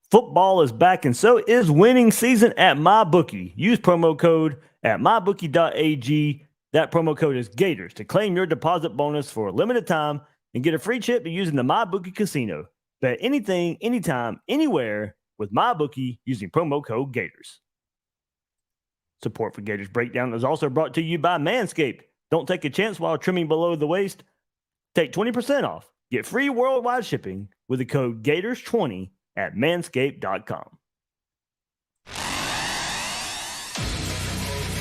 Football is back, and so is winning season at MyBookie. Use promo code at mybookie.ag. That promo code is Gators to claim your deposit bonus for a limited time and get a free chip using the MyBookie Casino. Bet anything, anytime, anywhere with MyBookie using promo code Gators. Support for Gators Breakdown is also brought to you by Manscaped. Don't take a chance while trimming below the waist. Take 20% off. Get free worldwide shipping with the code Gators20 at manscaped.com.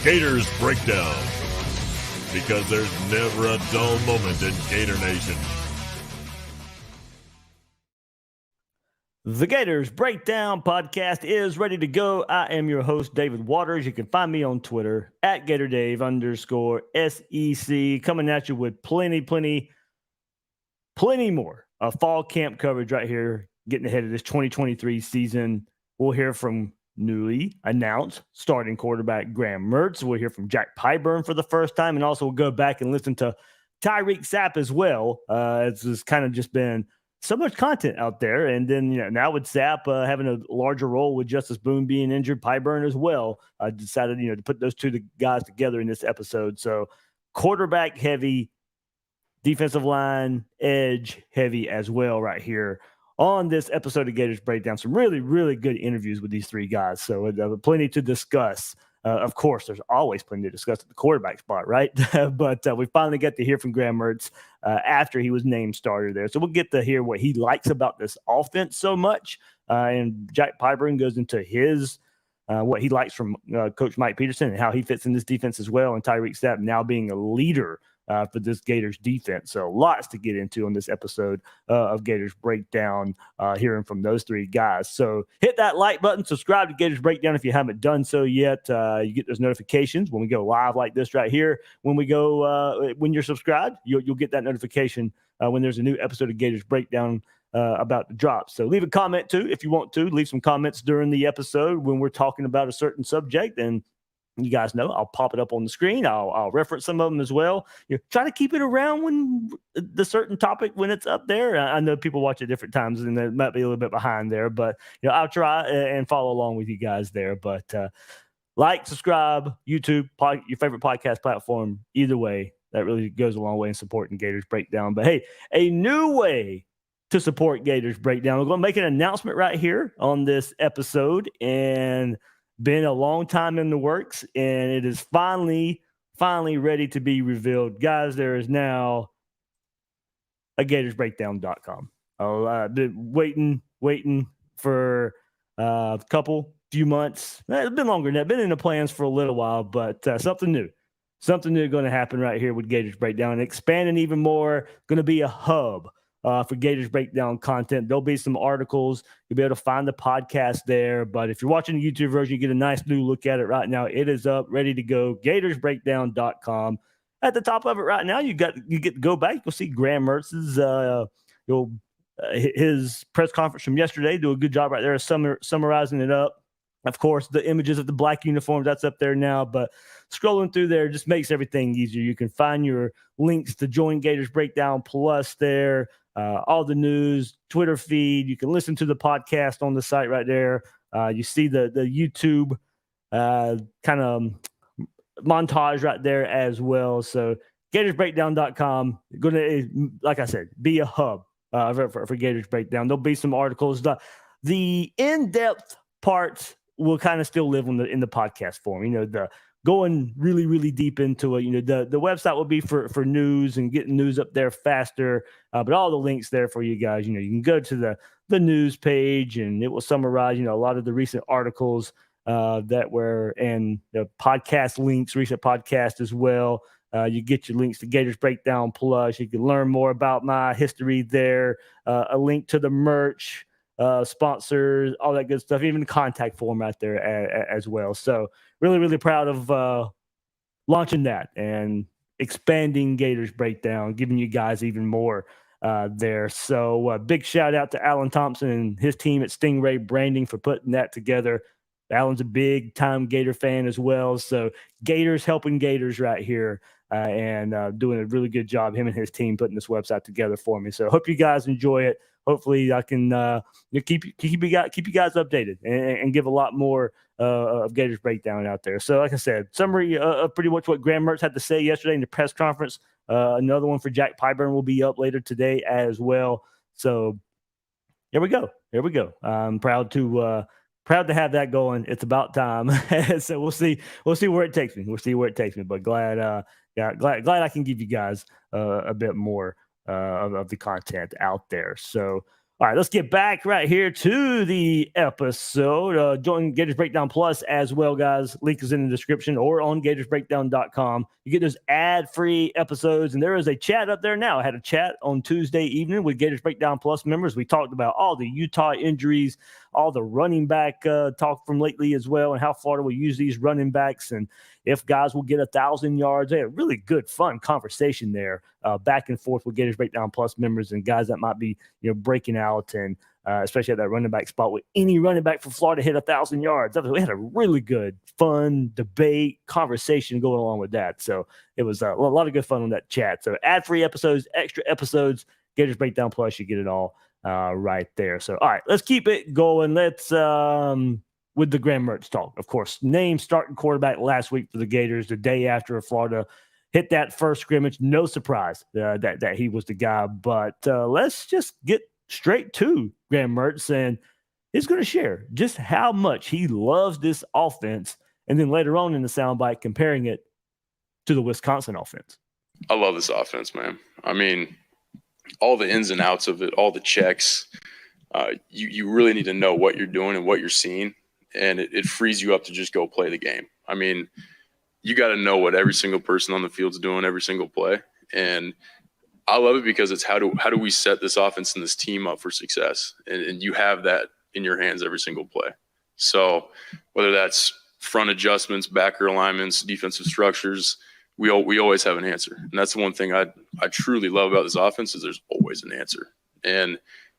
Gators Breakdown, because there's never a dull moment in Gator Nation. The Gators Breakdown podcast is ready to go. I am your host, David Waters. You can find me on Twitter at GatorDave_SEC. Coming at you with plenty more of fall camp coverage right here, getting ahead of this 2023 season. We'll hear from newly announced starting quarterback Graham Mertz. We'll hear from Jack Pyburn for the first time, and also we'll go back and listen to Tyreak Sapp as well. It's kind of just been so much content out there. And then, now with Sapp having a larger role with Justus Boone being injured, Pyburn as well, I decided, to put those two guys together in this episode. So quarterback heavy, defensive line, edge heavy as well right here on this episode of Gators Breakdown. Some really, really good interviews with these three guys. So plenty to discuss. Of course, there's always plenty to discuss at the quarterback spot, right? But we finally got to hear from Graham Mertz after he was named starter there. So we'll get to hear what he likes about this offense so much. And Jack Pyburn goes into his what he likes from Coach Mike Peterson and how he fits in this defense as well. And Tyreak Sapp now being a leader for this Gators defense. So lots to get into on this episode of Gators Breakdown, hearing from those three guys. So hit that like button, subscribe to Gators Breakdown if you haven't done so yet. You get those notifications when we go live like this right here. When we go, when you're subscribed, you'll get that notification when there's a new episode of Gators Breakdown about the drop. So leave a comment too if you want to. Leave some comments during the episode when we're talking about a certain subject, and you guys know I'll pop it up on the screen. I'll reference some of them as well. Try to keep it around when the certain topic when it's up there. I know people watch at different times and they might be a little bit behind there, but I'll try and follow along with you guys there. But like, subscribe, YouTube, your favorite podcast platform. Either way, that really goes a long way in supporting Gators Breakdown. But hey, a new way to support Gators Breakdown. We're going to make an announcement right here on this episode, and been a long time in the works, and it is finally ready to be revealed. Guys, there is now a gatorsbreakdown.com. I've been waiting for a few months. It's been longer than that. Been in the plans for a little while, but something new going to happen right here with Gators Breakdown, and expanding even more. Going to be a hub for Gators Breakdown content. There'll be some articles. You'll be able to find the podcast there. But if you're watching the YouTube version, you get a nice new look at it right now. It is up, ready to go. gatorsbreakdown.com. At the top of it right now, you get to go back. You'll see Graham Mertz's his press conference from yesterday. Do a good job right there of summarizing it up. Of course, the images of the black uniforms, that's up there now. But scrolling through there just makes everything easier. You can find your links to join Gators Breakdown Plus there. All the news, Twitter feed. You can listen to the podcast on the site right there. You see the YouTube kind of montage right there as well. So gatorsbreakdown.com, going to, like I said, be a hub for Gators Breakdown. There'll be some articles. The in-depth parts will kind of still live in the podcast form. The going really, really deep into it. The website will be for news and getting news up there faster. But all the links there for you guys. You can go to the news page, and it will summarize, a lot of the recent articles that were, and the podcast links, recent podcast as well. You get your links to Gators Breakdown Plus. You can learn more about my history there. A link to the merch, sponsors, all that good stuff, even the contact form right there as well. So really, really proud of launching that and expanding Gators Breakdown, giving you guys even more there. So big shout out to Alan Thompson and his team at Stingray Branding for putting that together. Alan's a big time Gator fan as well. So Gators helping Gators right here and doing a really good job, him and his team, putting this website together for me. So hope you guys enjoy it. Hopefully I can keep you guys updated and give a lot more of Gators Breakdown out there. So like I said, summary of pretty much what Graham Mertz had to say yesterday in the press conference. Another one for Jack Pyburn will be up later today as well. So here we go. I'm proud to have that going. It's about time. So we'll see where it takes me. But glad I can give you guys a bit more of the content out there. So, all right, let's get back right here to the episode. Join Gators Breakdown Plus as well, guys. Link is in the description or on gatorsbreakdown.com. You get those ad-free episodes, and there is a chat up there now. I had a chat on Tuesday evening with Gators Breakdown Plus members. We talked about all the Utah injuries, all the running back talk from lately as well, and how Florida will use these running backs, and if guys will get 1,000 yards. They had a really good, fun conversation there, back and forth with Gators Breakdown Plus members and guys that might be, breaking out, and especially at that running back spot with any running back for Florida hit 1,000 yards. We had a really good, fun debate conversation going along with that. So it was a lot of good fun on that chat. So ad-free episodes, extra episodes, Gators Breakdown Plus, you get it all right there. So, all right, let's keep it going. Let's with the Graham Mertz talk. Of course, named starting quarterback last week for the Gators, the day after Florida hit that first scrimmage. No surprise that he was the guy. But let's just get straight to Graham Mertz, and he's going to share just how much he loves this offense, and then later on in the soundbite comparing it to the Wisconsin offense. I love this offense, man. I mean, all the ins and outs of it, all the checks, you really need to know what you're doing and what you're seeing, and it frees you up to just go play the game. I mean, you got to know what every single person on the field's doing every single play, and I love it because it's how do we set this offense and this team up for success, and you have that in your hands every single play. So whether that's front adjustments, backer alignments, defensive structures, we always have an answer. And that's the one thing I truly love about this offense is there's always an answer. And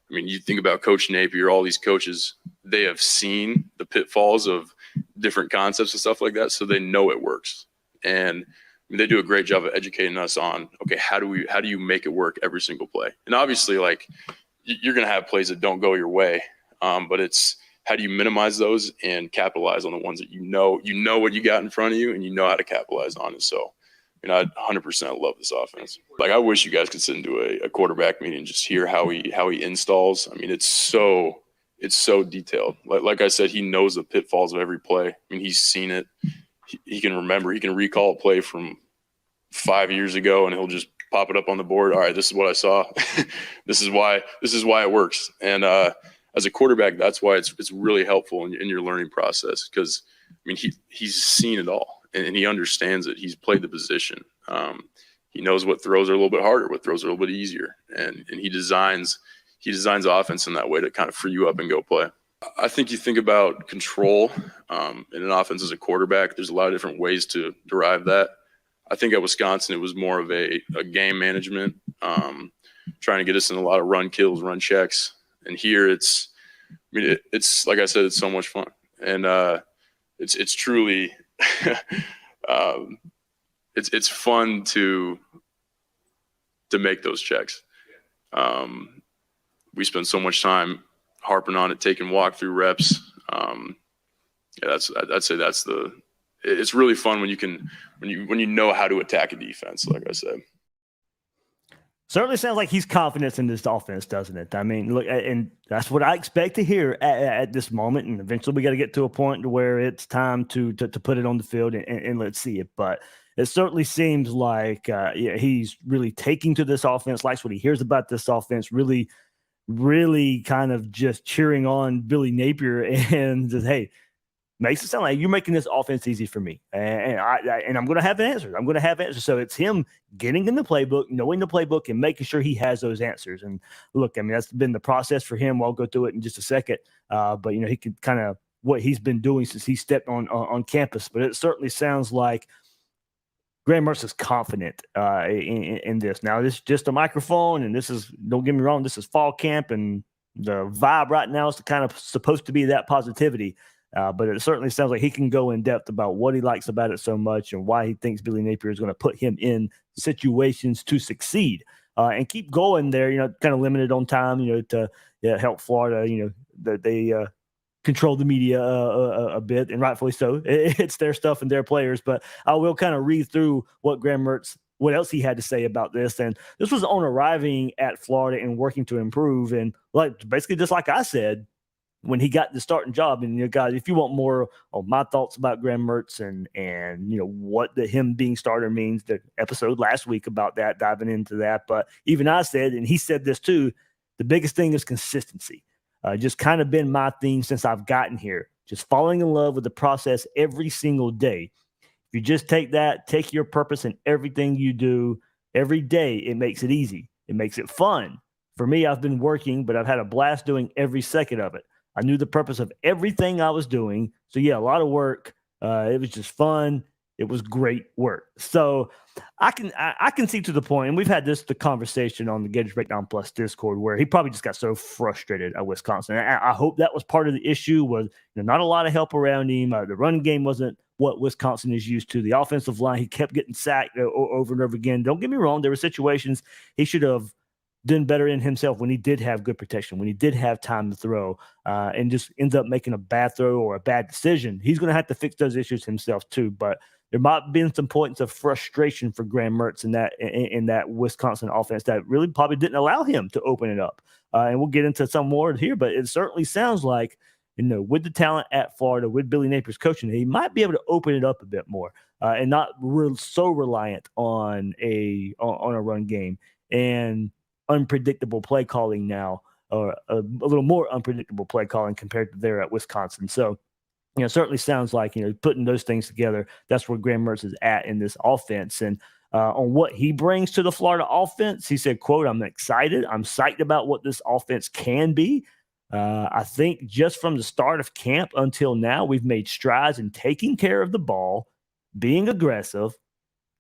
I mean, you think about Coach Napier, all these coaches, they have seen the pitfalls of different concepts and stuff like that, so they know it works. And I mean, they do a great job of educating us on, okay, how do you make it work every single play? And obviously, like, you're going to have plays that don't go your way, but it's how do you minimize those and capitalize on the ones that you know what you got in front of you and you know how to capitalize on it. So, I 100% love this offense. Like, I wish you guys could sit into a quarterback meeting and just hear how he installs. I mean, it's so detailed. Like I said, he knows the pitfalls of every play. I mean, he's seen it. He can remember. He can recall a play from 5 years ago, and he'll just pop it up on the board. All right, this is what I saw. This is why it works. And as a quarterback, that's why it's really helpful in your learning process, because I mean, he's seen it all. And he understands it. He's played the position. He knows what throws are a little bit harder, what throws are a little bit easier. And he designs offense in that way to kind of free you up and go play. I think you think about control in an offense as a quarterback. There's a lot of different ways to derive that. I think at Wisconsin, it was more of a game management, trying to get us in a lot of run kills, run checks. And here it's like I said, it's so much fun. And it's truly – it's fun to make those checks. We spend so much time harping on it, taking walkthrough reps. I'd say it's really fun when you know how to attack a defense, like I said. Certainly sounds like he's confident in this offense, doesn't it? I mean, look, and that's what I expect to hear at this moment. And eventually we got to get to a point where it's time to put it on the field and let's see it. But it certainly seems like he's really taking to this offense, likes what he hears about this offense, really, really kind of just cheering on Billy Napier and just, hey, makes it sound like you're making this offense easy for me. And I'm going to have answers. So it's him getting in the playbook, knowing the playbook, and making sure he has those answers. And look, I mean, that's been the process for him. I'll go through it in just a second. But, he could kind of what he's been doing since he stepped on campus. But it certainly sounds like Graham Mertz is confident in this. Now, this is just a microphone, and this is, don't get me wrong, this is fall camp, and the vibe right now is kind of supposed to be that positivity. But it certainly sounds like he can go in depth about what he likes about it so much and why he thinks Billy Napier is going to put him in situations to succeed. And keep going there, kind of limited on time, to help Florida, that they control the media a bit, and rightfully so. It's their stuff and their players. But I will kind of read through what Graham Mertz, what else he had to say about this. And this was on arriving at Florida and working to improve. And basically just like I said, when he got the starting job, and guys, if you want more of my thoughts about Graham Mertz and what him being starter means, the episode last week about that, diving into that. But even I said, and he said this too, the biggest thing is consistency. Just kind of been my theme since I've gotten here. Just falling in love with the process every single day. If you just take your purpose in everything you do every day, it makes it easy. It makes it fun. For me, I've been working, but I've had a blast doing every second of it. I knew the purpose of everything I was doing. So, yeah, a lot of work. It was just fun. It was great work. So I can see to the point, and we've had the conversation on the Gators Breakdown Plus Discord, where he probably just got so frustrated at Wisconsin. I hope that was part of the issue, was not a lot of help around him. The run game wasn't what Wisconsin is used to. The offensive line, he kept getting sacked over and over again. Don't get me wrong. There were situations he should have done better in himself when he did have good protection, when he did have time to throw, and just ends up making a bad throw or a bad decision. He's going to have to fix those issues himself too. But there might have been some points of frustration for Graham Mertz in that Wisconsin offense that really probably didn't allow him to open it up. And we'll get into some more here, but it certainly sounds like, with the talent at Florida, with Billy Napier's coaching, he might be able to open it up a bit more and not so reliant on a run game and unpredictable play calling now, or a little more unpredictable play calling compared to there at Wisconsin. So, it certainly sounds like, putting those things together, that's where Graham Mertz is at in this offense. And on what he brings to the Florida offense, he said, quote, "I'm excited. I'm psyched about what this offense can be. I think just from the start of camp until now, we've made strides in taking care of the ball, being aggressive,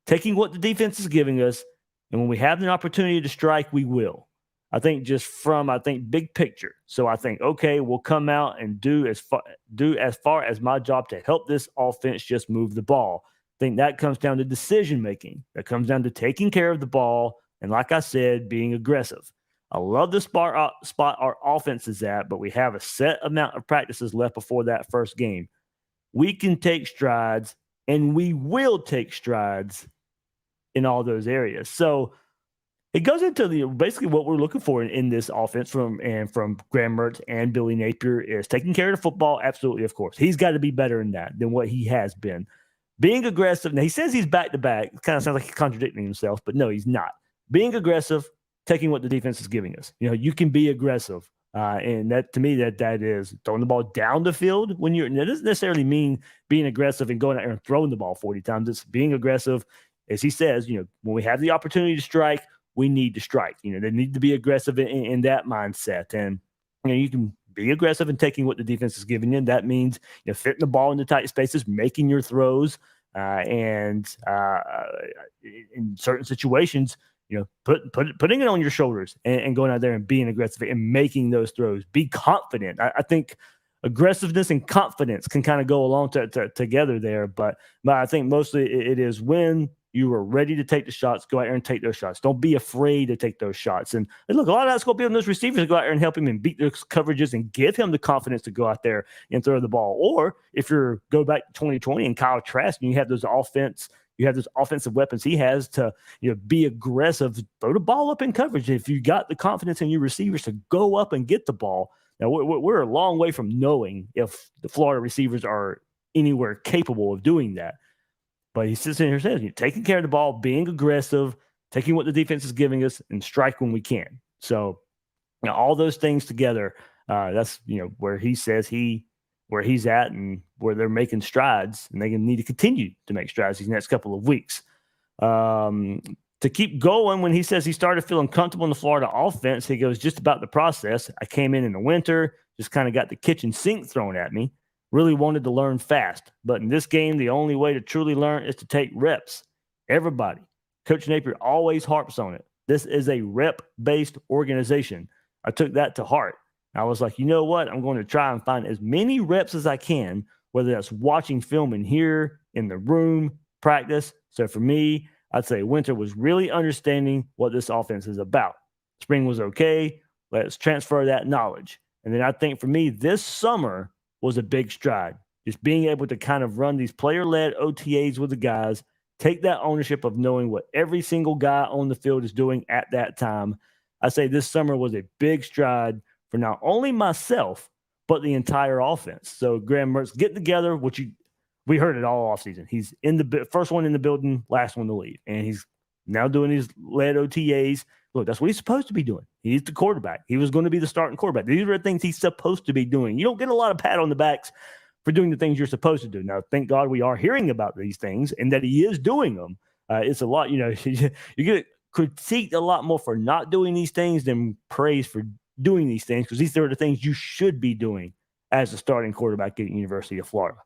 taking what the defense is giving us, and when we have an opportunity to strike, we will. I think just from, big picture. So I think, okay, we'll come out and do as far as my job to help this offense just move the ball. I think that comes down to decision-making. That comes down to taking care of the ball, and like I said, being aggressive. I love the spot our offense is at, but we have a set amount of practices left before that first game. We can take strides, and we will take strides in all those areas." So it goes into basically what we're looking for in this offense from Graham Mertz and Billy Napier is taking care of the football. Absolutely, of course. He's got to be better than what he has been. Being aggressive. Now, he says he's back-to-back. It kind of sounds like he's contradicting himself, but no, he's not. Being aggressive, taking what the defense is giving us. You can be aggressive. And that, to me, that is throwing the ball down the field when that doesn't necessarily mean being aggressive and going out there and throwing the ball 40 times. It's being aggressive. As he says, when we have the opportunity to strike, we need to strike. They need to be aggressive in that mindset. And, you can be aggressive in taking what the defense is giving you. That means, fitting the ball into tight spaces, making your throws, and in certain situations, putting it on your shoulders and going out there and being aggressive and making those throws. Be confident. I think aggressiveness and confidence can kind of go along together there. But I think mostly it is when you are ready to take the shots, go out there and take those shots. Don't be afraid to take those shots. And look, a lot of that's going to be on those receivers to go out there and help him and beat those coverages and give him the confidence to go out there and throw the ball. Or if you're go back to 2020 and Kyle Trask and you have those offensive weapons he has to be aggressive, throw the ball up in coverage. If you got the confidence in your receivers to go up and get the ball. Now, we're a long way from knowing if the Florida receivers are anywhere capable of doing that. But he sits in here and says, you're taking care of the ball, being aggressive, taking what the defense is giving us, and strike when we can. So, all those things together, that's, where he says where he's at and where they're making strides, and they need to continue to make strides these next couple of weeks. To keep going, when he says he started feeling comfortable in the Florida offense, he goes, just about the process. I came in the winter, just kind of got the kitchen sink thrown at me. Really wanted to learn fast. But in this game, the only way to truly learn is to take reps. Everybody. Coach Napier always harps on it. This is a rep-based organization. I took that to heart. I was like, you know what? I'm going to try and find as many reps as I can, whether that's watching film in here, in the room, practice. So for me, I'd say winter was really understanding what this offense is about. Spring was okay. Let's transfer that knowledge. And then I think for me, this summer was a big stride. Just being able to kind of run these player-led OTAs with the guys, take that ownership of knowing what every single guy on the field is doing at that time. I say this summer was a big stride for not only myself, but the entire offense. So Graham Mertz getting together, we heard it all offseason. He's in the first one in the building, last one to leave. And he's now doing his led OTAs. Look, that's what he's supposed to be doing. He's the quarterback. He was going to be the starting quarterback. These are the things he's supposed to be doing. You don't get a lot of pat on the backs for doing the things you're supposed to do. Now, thank God we are hearing about these things and that he is doing them. It's a lot, you get critiqued a lot more for not doing these things than praise for doing these things, because these are the things you should be doing as a starting quarterback at the University of Florida.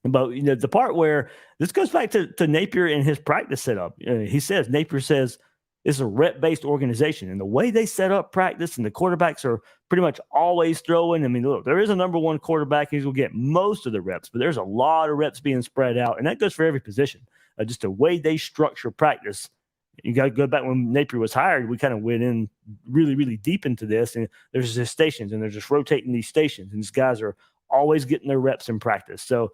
But the part where this goes back to Napier and his practice setup. Napier says it's a rep-based organization, and the way they set up practice and the quarterbacks are pretty much always throwing. I mean, look, there is a number one quarterback. He's going to get most of the reps, but there's a lot of reps being spread out, and that goes for every position. Just the way they structure practice. You got to go back when Napier was hired. We kind of went in really, really deep into this, and there's just stations, and they're just rotating these stations, and these guys are always getting their reps in practice. So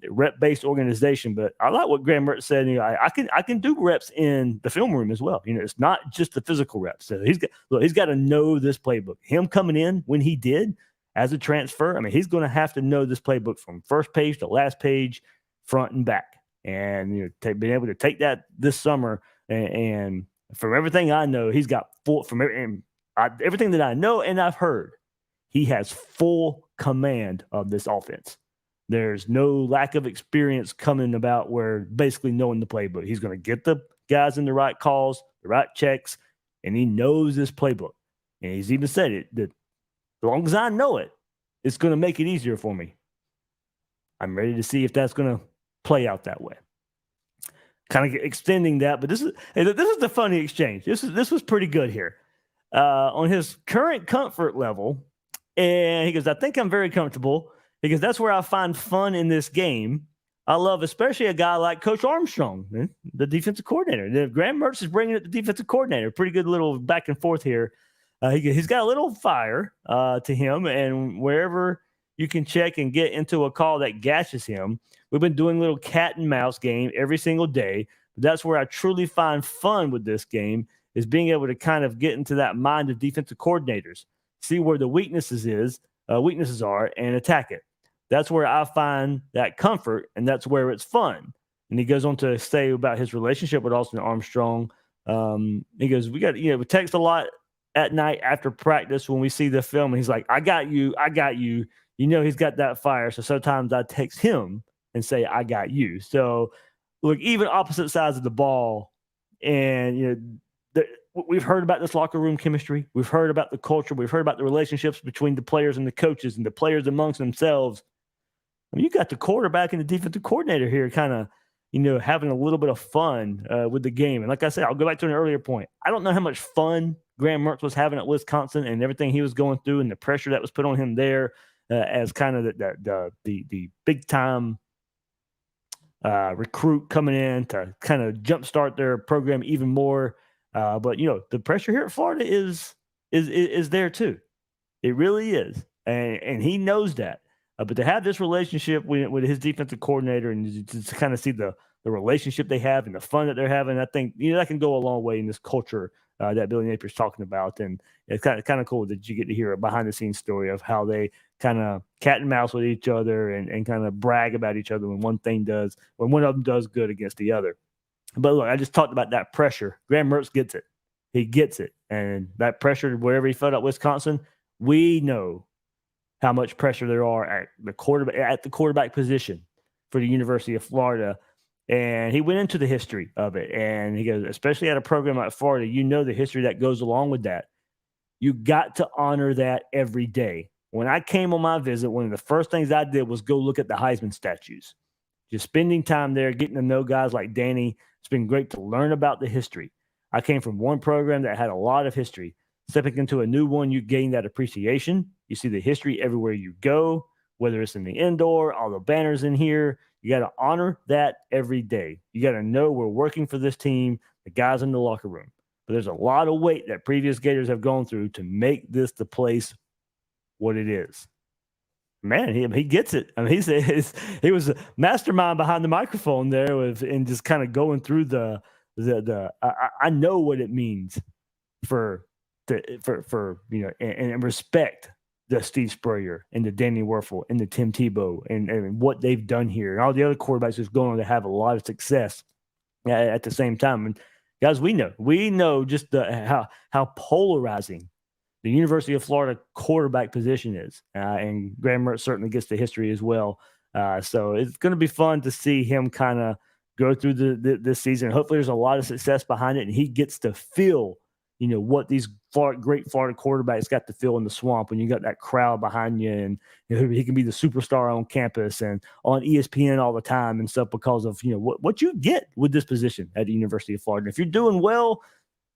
rep-based organization. But I like what Graham Mertz said. I can do reps in the film room as well. It's not just the physical reps. So he's got to know this playbook. Him coming in when he did as a transfer, I mean, he's going to have to know this playbook from first page to last page, front and back. And being able to take that this summer. And from everything I know, he's got everything that I know and I've heard, he has full command of this offense. There's no lack of experience coming about where basically knowing the playbook. He's going to get the guys in the right calls, the right checks, and he knows this playbook. And he's even said it, that as long as I know it, it's going to make it easier for me. I'm ready to see if that's going to play out that way. Kind of extending that, but this is the funny exchange. This was pretty good here. On his current comfort level, and he goes, I think I'm very comfortable because that's where I find fun in this game. I love especially a guy like Coach Armstrong, the defensive coordinator. Graham Mertz is bringing it the defensive coordinator. Pretty good little back and forth here. He's got a little fire to him, and wherever you can check and get into a call that gashes him. We've been doing a little cat and mouse game every single day. But that's where I truly find fun with this game, is being able to kind of get into that mind of defensive coordinators, see where the weaknesses are, and attack it. That's where I find that comfort, and that's where it's fun. And he goes on to say about his relationship with Austin Armstrong. He goes, we text a lot at night after practice when we see the film, and he's like, I got you. He's got that fire. So sometimes I text him and say, I got you. So look, even opposite sides of the ball. And, we've heard about this locker room chemistry. We've heard about the culture. We've heard about the relationships between the players and the coaches and the players amongst themselves. I mean, you got the quarterback and the defensive coordinator here kind of, having a little bit of fun with the game. And like I said, I'll go back to an earlier point. I don't know how much fun Graham Mertz was having at Wisconsin and everything he was going through and the pressure that was put on him there as kind of the big time recruit coming in to kind of jumpstart their program even more. But the pressure here at Florida is there too. It really is, and he knows that. But to have this relationship with his defensive coordinator and to kind of see the relationship they have and the fun that they're having, I think that can go a long way in this culture that Billy Napier is talking about. And it's kind of cool that you get to hear a behind the scenes story of how they kind of cat and mouse with each other and kind of brag about each other when one of them does good against the other. But look, I just talked about that pressure. Graham Mertz gets it. He gets it. And that pressure, wherever he felt at Wisconsin, we know how much pressure there are at the quarterback position for the University of Florida. And he went into the history of it. And he goes, especially at a program like Florida, the history that goes along with that. You got to honor that every day. When I came on my visit, one of the first things I did was go look at the Heisman statues. Just spending time there, getting to know guys like Danny. It's been great to learn about the history. I came from one program that had a lot of history. Stepping into a new one, you gain that appreciation. You see the history everywhere you go, whether it's in the indoor, all the banners in here. You got to honor that every day. You got to know we're working for this team, the guys in the locker room. But there's a lot of weight that previous Gators have gone through to make this the place what it is. Man, he gets it. I mean, he was a mastermind behind the microphone there and just kind of going through I know what it means for and respect the Steve Spurrier and the Danny Werfel and the Tim Tebow and what they've done here and all the other quarterbacks who's going on to have a lot of success at the same time. And guys, we know just how polarizing the University of Florida quarterback position is, and Graham Mertz certainly gets the history as well. So it's going to be fun to see him kind of go through this season. Hopefully, there's a lot of success behind it, and he gets to feel, what these great Florida quarterbacks got to feel in the swamp when you got that crowd behind you, and he can be the superstar on campus and on ESPN all the time and stuff because of what you get with this position at the University of Florida. If you're doing well,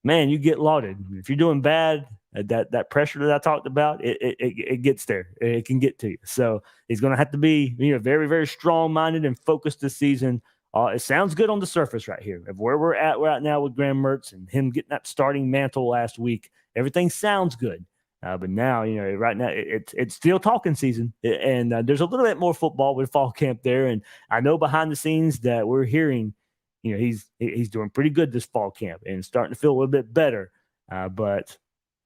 man, you get lauded. If you're doing bad, that pressure that I talked about, it gets there. It can get to you. So he's going to have to be very, very strong-minded and focused this season. It sounds good on the surface right here. Of where we're at right now with Graham Mertz and him getting that starting mantle last week, everything sounds good. But now, right now it's still talking season, and there's a little bit more football with fall camp there. And I know behind the scenes that we're hearing, he's doing pretty good this fall camp and starting to feel a little bit better. But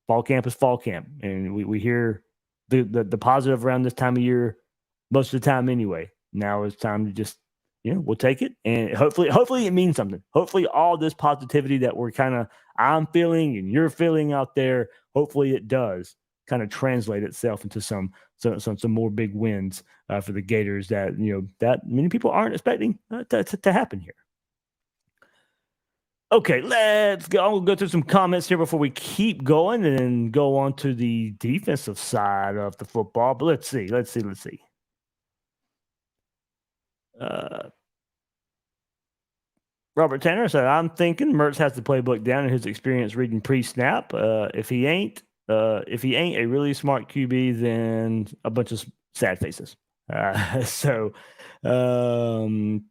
fall camp is fall camp, and we hear the positive around this time of year most of the time anyway. Now it's time to just we'll take it, and hopefully it means something. Hopefully all this positivity that I'm feeling and you're feeling out there, hopefully it does kind of translate itself into some more big wins for the Gators that that many people aren't expecting to happen here. Okay, let's go. I'll go through some comments here before we keep going and go on to the defensive side of the football. But let's see. Robert Tanner said, "I'm thinking Mertz has the playbook down in his experience reading pre-snap. If he ain't a really smart QB, then a bunch of sad faces."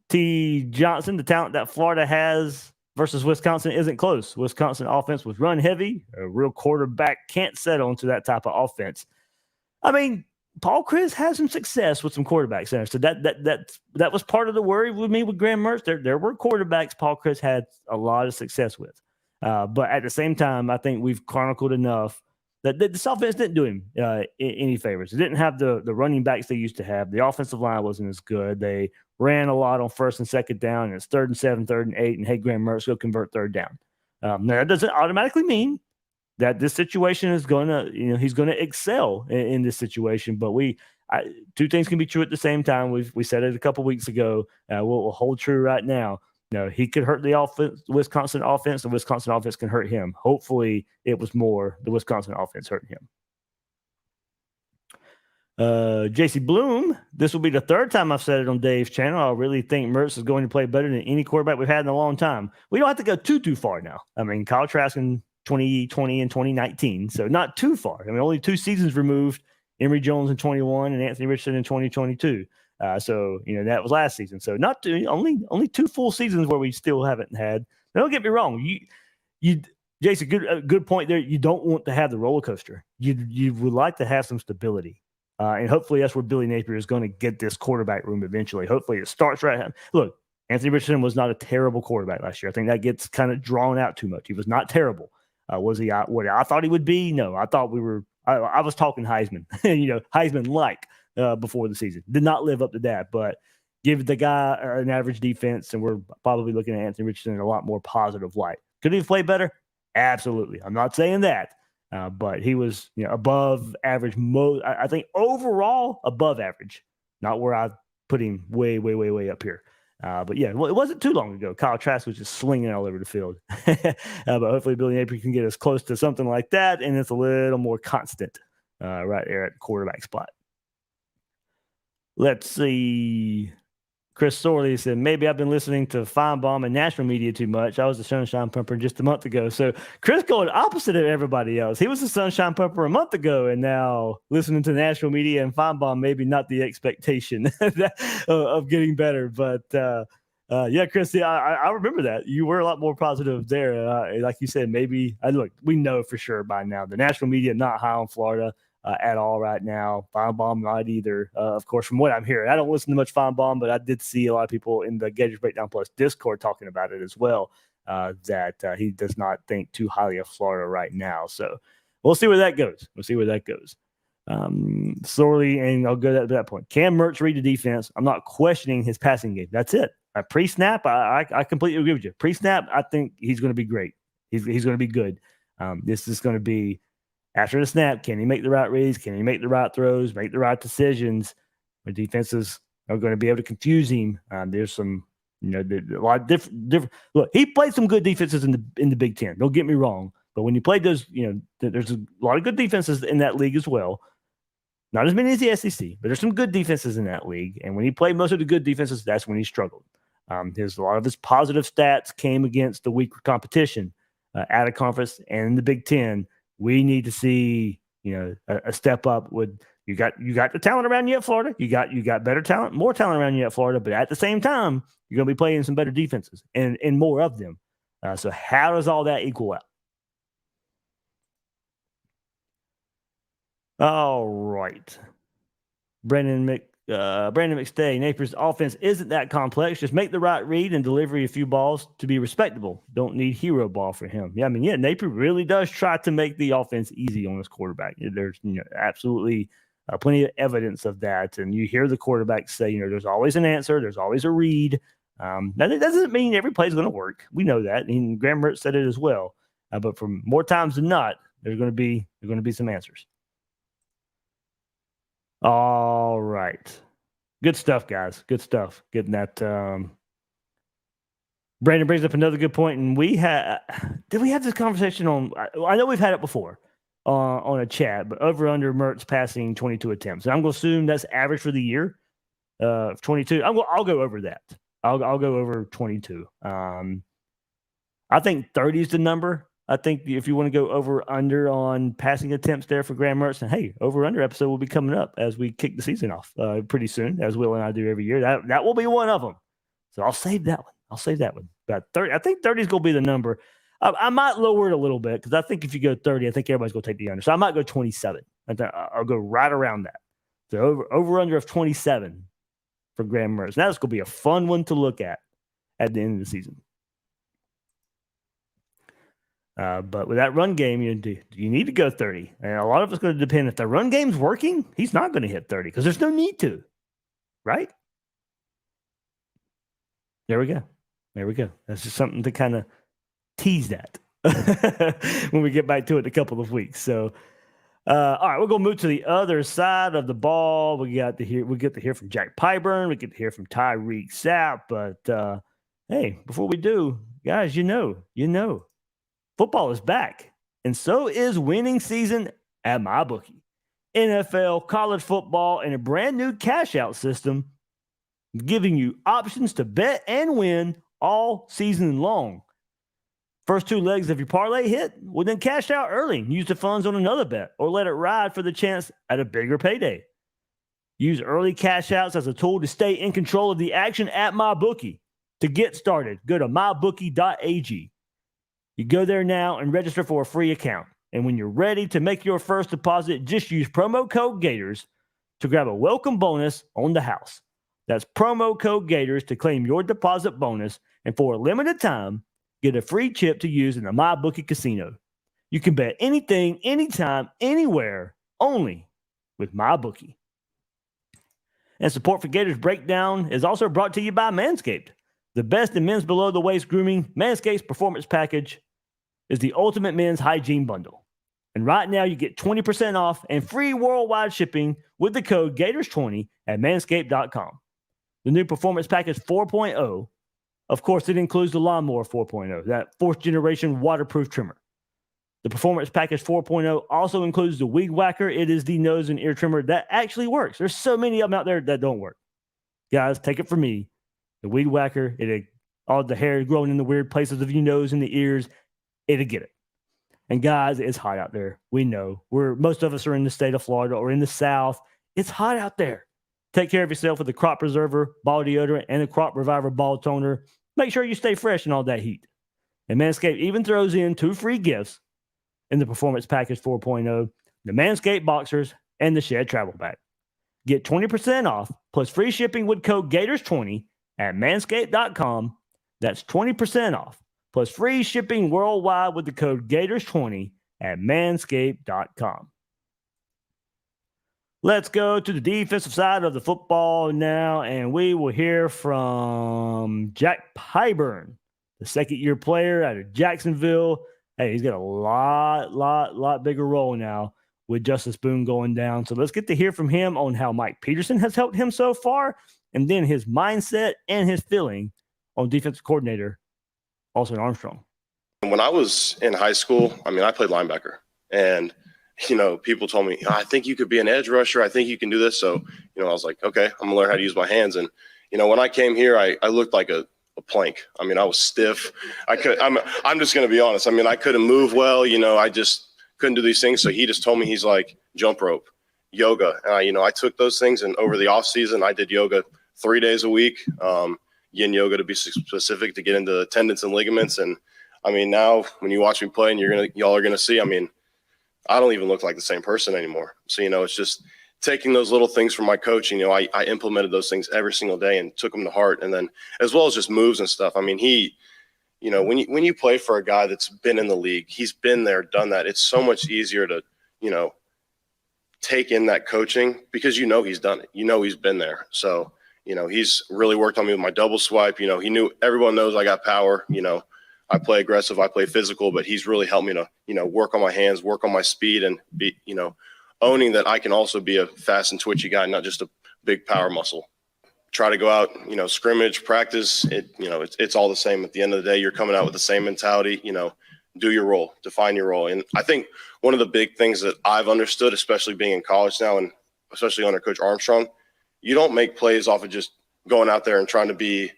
T. Johnson, the talent that Florida has versus Wisconsin isn't close. Wisconsin offense was run heavy. A real quarterback can't settle into that type of offense. I mean, Paul Chryst had some success with some quarterbacks there. So that was part of the worry with me with Graham Mertz. There were quarterbacks Paul Chryst had a lot of success with. But at the same time, I think we've chronicled enough that this offense didn't do him any favors. It didn't have the running backs they used to have. The offensive line wasn't as good. They ran a lot on first and second down, and it's 3rd and 7, 3rd and 8, and hey, Graham Mertz, go convert 3rd down. Now, that doesn't automatically mean that this situation is going to, he's going to excel in this situation. But two things can be true at the same time. We said it a couple weeks ago. We'll hold true right now. He could hurt the Wisconsin offense. The Wisconsin offense can hurt him. Hopefully, it was more the Wisconsin offense hurting him. J.C. Bloom, this will be the 3rd time I've said it on Dave's channel. I really think Mertz is going to play better than any quarterback we've had in a long time. We don't have to go too far now. I mean, Kyle Trask in 2020 and 2019, so not too far. I mean, only 2 seasons removed. Emory Jones in 21 and Anthony Richardson in 2022. So that was last season. So only 2 full seasons where we still haven't had. Now, don't get me wrong. You Jason, good point there. You don't want to have the roller coaster. You would like to have some stability. And hopefully that's where Billy Napier is going to get this quarterback room eventually. Hopefully it starts right. Look, Anthony Richardson was not a terrible quarterback last year. I think that gets kind of drawn out too much. He was not terrible. Was he what I thought he would be? No, I thought I was talking Heisman, Heisman-like before the season. Did not live up to that, but give the guy an average defense, and we're probably looking at Anthony Richardson in a lot more positive light. Could he have played better? Absolutely. I'm not saying that. But he was above average. I think overall above average, not where I put him way up here. But yeah, well, it wasn't too long ago. Kyle Trask was just slinging all over the field. But hopefully Billy Napier can get us close to something like that, and it's a little more constant right there at the quarterback spot. Let's see. Chris Sorley said, maybe I've been listening to Feinbaum and national media too much. I was a Sunshine Pumper just a month ago. So Chris going opposite of everybody else. He was a Sunshine Pumper a month ago, and now listening to national media and Feinbaum, maybe not the expectation of getting better. But yeah, Chris, I remember that. You were a lot more positive there. Like you said, maybe, look, we know for sure by now the national media not high on Florida at all right now. Feinbaum not either. Of course, from what I'm hearing, I don't listen to much Feinbaum, but I did see a lot of people in the Gators Breakdown Plus Discord talking about it as well, that he does not think too highly of Florida right now. So we'll see where that goes. Sorely, and I'll go to that point. Can Mertz read the defense? I'm not questioning his passing game. That's it. Pre-snap, I completely agree with you. Pre-snap, I think he's going to be great. He's going to be good. This is going to be after the snap. Can he make the right reads? Can he make the right throws? Make the right decisions? The defenses are going to be able to confuse him. There's some, a lot of different. Look, he played some good defenses in the Big Ten. Don't get me wrong, but when you played those, there's a lot of good defenses in that league as well. Not as many as the SEC, but there's some good defenses in that league. And when he played most of the good defenses, that's when he struggled. A lot of his positive stats came against the weaker competition out of conference and in the Big Ten. We need to see, a step up. With you got the talent around you at Florida. You got better talent, more talent around you at Florida. But at the same time, you're going to be playing some better defenses and more of them. So how does all that equal out? All right, Brandon McStay, Napier's offense isn't that complex. Just make the right read and deliver a few balls to be respectable. Don't need hero ball for him. Yeah, Napier really does try to make the offense easy on his quarterback. There's absolutely plenty of evidence of that. And you hear the quarterback say, there's always an answer. There's always a read. Now, that doesn't mean every play is going to work. We know that. And Graham Mertz said it as well. But for more times than not, there's going to be some answers. All right. Good stuff, guys. Good stuff. Getting that. Brandon brings up another good point. And did we have this conversation on, I know we've had it before on a chat, but over under Mertz passing 22 attempts. And I'm going to assume that's average for the year of 22. I'll go over that. I'll go over 22. I think 30 is the number. I think if you want to go over under on passing attempts there for Graham Mertz, and hey, over under episode will be coming up as we kick the season off pretty soon, as Will and I do every year. That will be one of them. So I'll save that one. About 30. I think 30 is going to be the number. I might lower it a little bit because I think if you go 30, I think everybody's going to take the under. So I might go 27. I'll go right around that. So over under of 27 for Graham Mertz. Now it's going to be a fun one to look at the end of the season. But with that run game, you need to go 30. And a lot of it's going to depend. If the run game's working, he's not going to hit 30 because there's no need to. Right? There we go. That's just something to kind of tease that when we get back to it in a couple of weeks. So, all right, we're going to move to the other side of the ball. We get to hear from Jack Pyburn. We get to hear from Tyreak Sapp. But, hey, before we do, guys, football is back, and so is winning season at MyBookie. NFL, college football, and a brand new cash-out system giving you options to bet and win all season long. First two legs of your parlay hit, well, then cash out early. Use the funds on another bet or let it ride for the chance at a bigger payday. Use early cash outs as a tool to stay in control of the action at MyBookie. To get started, go to mybookie.ag. You go there now and register for a free account. And when you're ready to make your first deposit, just use promo code Gators to grab a welcome bonus on the house. That's promo code Gators to claim your deposit bonus. And for a limited time, get a free chip to use in the MyBookie casino. You can bet anything, anytime, anywhere, only with MyBookie. And support for Gators Breakdown is also brought to you by Manscaped. The best in men's below-the-waist grooming, Manscaped's Performance Package is the ultimate men's hygiene bundle. And right now, you get 20% off and free worldwide shipping with the code Gators20 at manscaped.com. The new Performance Package 4.0, of course, it includes the Lawnmower 4.0, that fourth-generation waterproof trimmer. The Performance Package 4.0 also includes the Weed Whacker. It is the nose and ear trimmer that actually works. There's so many of them out there that don't work. Guys, take it from me. the weed whacker, all the hair growing in the weird places of your nose and the ears, it'll get it. And guys, it's hot out there. We know. Most of us are in the state of Florida or in the South. It's hot out there. Take care of yourself with the Crop Preserver Ball Deodorant and the Crop Reviver Ball Toner. Make sure you stay fresh in all that heat. And Manscaped even throws in 2 free gifts in the Performance Package 4.0, the Manscaped Boxers and the Shed Travel Bag. Get 20% off plus free shipping with code Gators20 at manscaped.com. That's 20% off plus free shipping worldwide with the code Gators20 at manscaped.com. Let's go to the defensive side of the football now, and we will hear from Jack Pyburn, the second-year player out of Jacksonville. Hey, he's got a lot bigger role now with Justus Boone going down. So let's get to hear from him on how Mike Peterson has helped him so far, and then his mindset and his feeling on defensive coordinator, Austin Armstrong. When I was in high school, I played linebacker, and people told me, I think you could be an edge rusher. I think you can do this. So, I was like, okay, I'm gonna learn how to use my hands. And, when I came here, I looked like a plank. I was stiff. I'm just going to be honest. I couldn't move well. I just couldn't do these things. So he just told me, he's like, jump rope, yoga. And I took those things, and over the off season, I did yoga 3 days a week. Yin yoga, to be specific, to get into tendons and ligaments. And now when you watch me play, and y'all are going to see, I don't even look like the same person anymore. So, it's just taking those little things from my coach. I implemented those things every single day and took them to heart. And then as well as just moves and stuff. When you play for a guy that's been in the league, he's been there, done that. It's so much easier to, take in that coaching because he's done it. He's been there. So, he's really worked on me with my double swipe. He knew, everyone knows I got power. I play aggressive, I play physical, but he's really helped me to, work on my hands, work on my speed, and be, owning that I can also be a fast and twitchy guy, not just a big power muscle. Try to go out, scrimmage, practice. It's all the same. At the end of the day, you're coming out with the same mentality. Do your role, define your role. And I think one of the big things that I've understood, especially being in college now, and especially under Coach Armstrong, you don't make plays off of just going out there and trying to be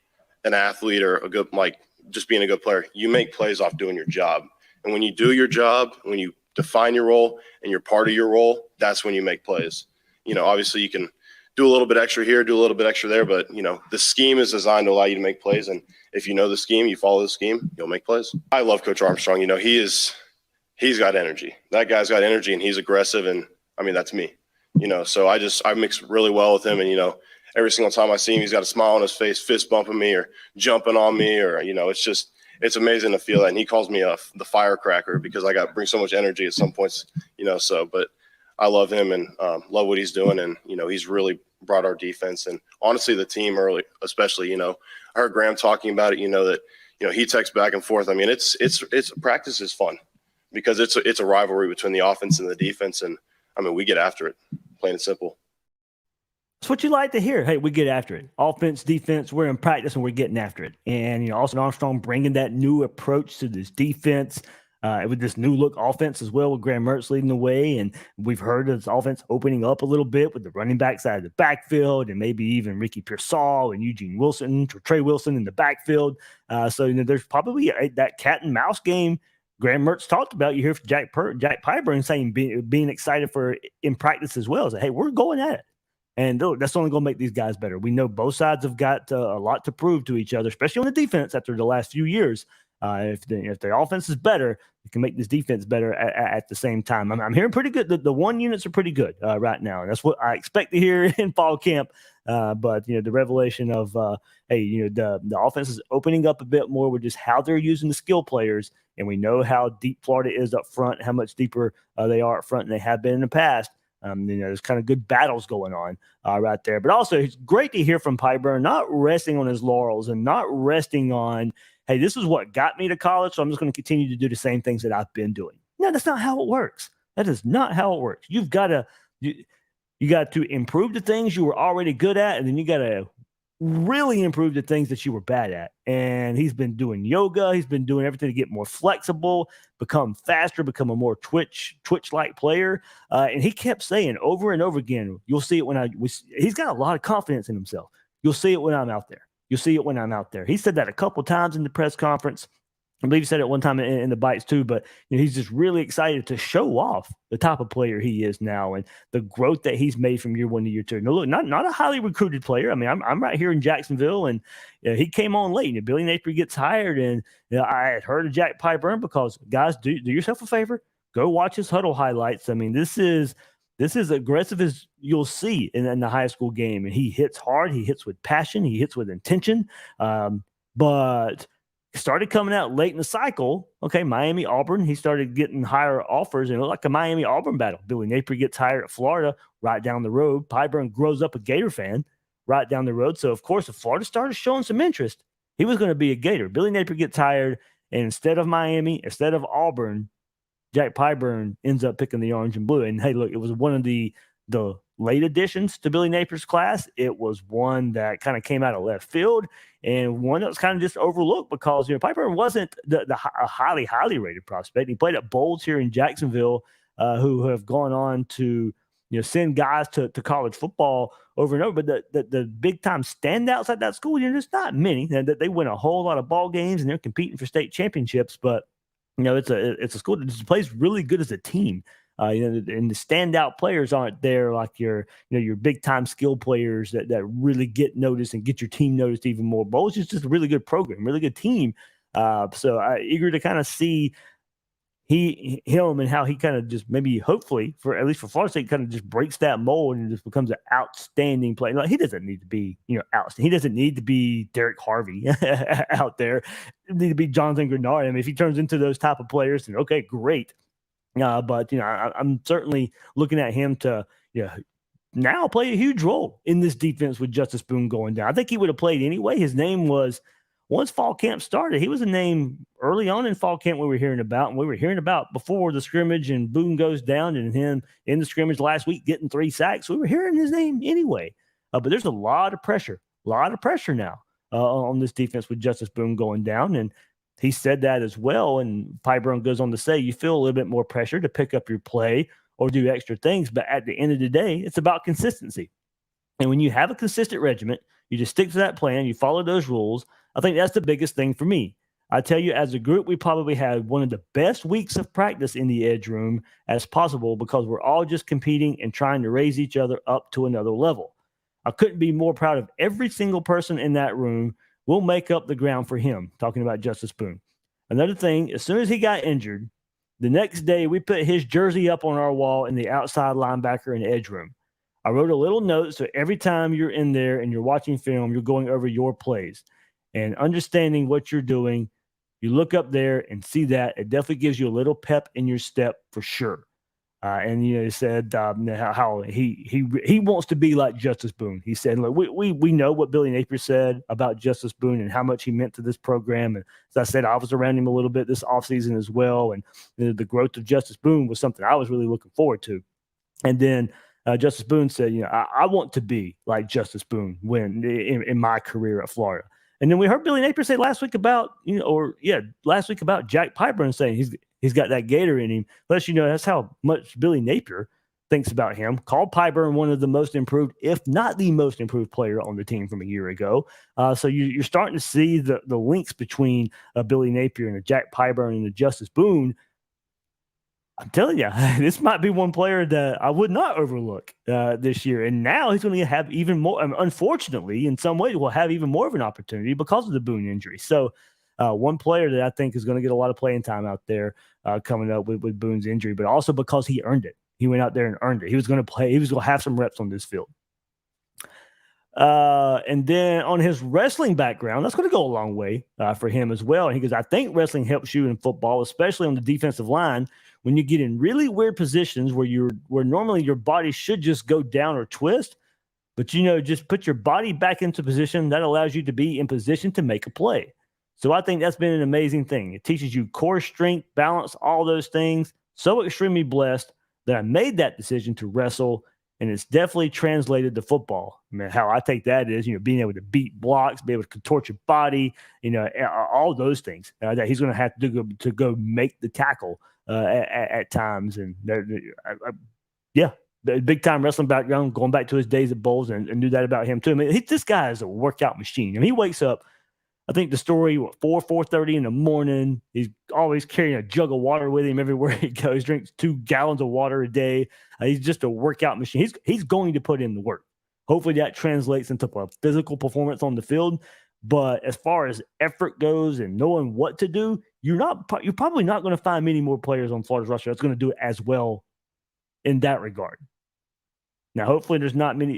an athlete or a good, just being a good player. You make plays off doing your job. And when you do your job, when you define your role and you're part of your role, that's when you make plays. Obviously you can do a little bit extra here, do a little bit extra there, but the scheme is designed to allow you to make plays. And if you know the scheme, you follow the scheme, you'll make plays. I love Coach Armstrong. He's got energy. That guy's got energy, and he's aggressive. And that's me, so I mix really well with him. And, every single time I see him, he's got a smile on his face, fist bumping me or jumping on me, or, it's amazing to feel that. And he calls me the firecracker because I bring so much energy at some points, but I love him and love what he's doing. And, he's really brought our defense and honestly the team early, especially, I heard Graham talking about it, that, he texts back and forth. It's practice is fun because it's a rivalry between the offense and the defense. And we get after it, plain and simple. That's what you like to hear. Hey, we get after it. Offense, defense, we're in practice and we're getting after it. And, Austin Armstrong bringing that new approach to this defense with this new look offense as well, with Graham Mertz leading the way. And we've heard of this offense opening up a little bit with the running back side of the backfield and maybe even Ricky Pearsall and Eugene Wilson or Trey Wilson in the backfield. So, there's probably that cat and mouse game Graham Mertz talked about. You hear from Jack Pyburn saying being excited for in practice as well. So, hey, we're going at it. And that's only going to make these guys better. We know both sides have got a lot to prove to each other, especially on the defense after the last few years. If the offense is better, it can make this defense better at the same time. I'm hearing pretty good. The one units are pretty good right now, and that's what I expect to hear in fall camp. But the revelation of the offense is opening up a bit more with just how they're using the skill players, and we know how deep Florida is up front, how much deeper they are up front than they have been in the past. There's kind of good battles going on right there. But also, it's great to hear from Pyburn, not resting on his laurels and not resting on, hey, this is what got me to college, so I'm just going to continue to do the same things that I've been doing. No, that's not how it works. That is not how it works. You've got to you got to improve the things you were already good at, and then you got to really improve the things that you were bad at. And he's been doing yoga. He's been doing everything to get more flexible, become faster, become a more twitch-like player. And he kept saying over and over again, you'll see it when he's got a lot of confidence in himself. You'll see it when I'm out there. You'll see it when I'm out there. He said that a couple times in the press conference. I believe he said it one time in the bites too, but he's just really excited to show off the type of player he is now and the growth that he's made from year 1 to year 2. No, look, not a highly recruited player. I mean, I'm right here in Jacksonville, and he came on late. Billy Napier gets hired, and I had heard of Jack Pyburn because, guys, do yourself a favor, go watch his huddle highlights. I mean, this is aggressive as you'll see in the high school game, and he hits hard, he hits with passion, he hits with intention, but started coming out late in the cycle. Okay, Miami, Auburn, he started getting higher offers, and it looked like a Miami-Auburn battle. Billy Napier gets hired at Florida right down the road. Pyburn grows up a Gator fan right down the road. So, of course, if Florida started showing some interest, he was going to be a Gator. Billy Napier gets hired, and instead of Miami, instead of Auburn, Jack Pyburn ends up picking the orange and blue. And, hey, look, it was one of the late additions to Billy Napier's class. It was one that kind of came out of left field and one that was kind of just overlooked because, Pyburn wasn't a highly rated prospect. He played at Bowles here in Jacksonville, who have gone on to, send guys to college football over and over. But the big time standouts at that school, there's not many. They win a whole lot of ball games and they're competing for state championships. But, it's a school that just plays really good as a team. And the standout players aren't there like your big time skill players that really get noticed and get your team noticed even more. Bowles is just a really good program, really good team. So I'm eager to kind of see him and how he kind of just maybe hopefully at least for Florida State kind of just breaks that mold and just becomes an outstanding player. Like, he doesn't need to be outstanding. He doesn't need to be Derek Harvey out there. He doesn't need to be Jonathan Grenard. I mean, if he turns into those type of players, then okay, great. But I'm certainly looking at him to now play a huge role in this defense with Justus Boone going down. I think he would have played anyway. His name was, once fall camp started, he was a name early on in fall camp we were hearing about, and we were hearing about before the scrimmage and Boone goes down and him in the scrimmage last week getting 3 sacks. We were hearing his name anyway. But there's a lot of pressure now on this defense with Justus Boone going down, and he said that as well, and Pyburn goes on to say you feel a little bit more pressure to pick up your play or do extra things, but at the end of the day, it's about consistency. And when you have a consistent regiment, you just stick to that plan, you follow those rules. I think that's the biggest thing for me. I tell you, as a group, we probably had one of the best weeks of practice in the edge room as possible because we're all just competing and trying to raise each other up to another level. I couldn't be more proud of every single person in that room. We'll make up the ground for him, talking about Justus Boone. Another thing, as soon as he got injured, the next day we put his jersey up on our wall in the outside linebacker and edge room. I wrote a little note so every time you're in there and you're watching film, you're going over your plays and understanding what you're doing. You look up there and see that. It definitely gives you a little pep in your step for sure. And he said how he wants to be like Justus Boone. He said, look, we know what Billy Napier said about Justus Boone and how much he meant to this program. And as I said, I was around him a little bit this offseason as well. And the growth of Justus Boone was something I was really looking forward to. And then Justus Boone said, I want to be like Justus Boone in my career at Florida. And then we heard Billy Napier say last week about Jack Pyburn saying he's got that Gator in him. Plus, that's how much Billy Napier thinks about him. Called Pyburn one of the most improved, if not the most improved player on the team from a year ago. So you're starting to see the links between Billy Napier and Jack Pyburn and Justus Boone. I'm telling you, this might be one player that I would not overlook this year. And now he's going to have even more. Unfortunately, in some ways, will have even more of an opportunity because of the Boone injury. So one player that I think is going to get a lot of playing time out there coming up with Boone's injury, but also because he earned it. He went out there and earned it. He was going to play. He was going to have some reps on this field. And then on his wrestling background, that's going to go a long way for him as well. And he goes, I think wrestling helps you in football, especially on the defensive line, when you get in really weird positions where normally your body should just go down or twist, but just put your body back into position that allows you to be in position to make a play. So I think that's been an amazing thing. It teaches you core strength, balance, all those things. So extremely blessed that I made that decision to wrestle. And it's definitely translated to football. I mean, how I take that is, being able to beat blocks, be able to contort your body, all those things that he's going to have to go make the tackle at times. And big time wrestling background, going back to his days at Bowls, and knew that about him too. I mean, this guy is a workout machine. I mean, he wakes up, I think the story, 4:30 in the morning. He's always carrying a jug of water with him everywhere he goes. Drinks 2 gallons of water a day. He's just a workout machine. He's going to put in the work. Hopefully that translates into a physical performance on the field. But as far as effort goes and knowing what to do, you're probably not going to find many more players on Florida's roster that's going to do it as well in that regard. Now, hopefully there's not many.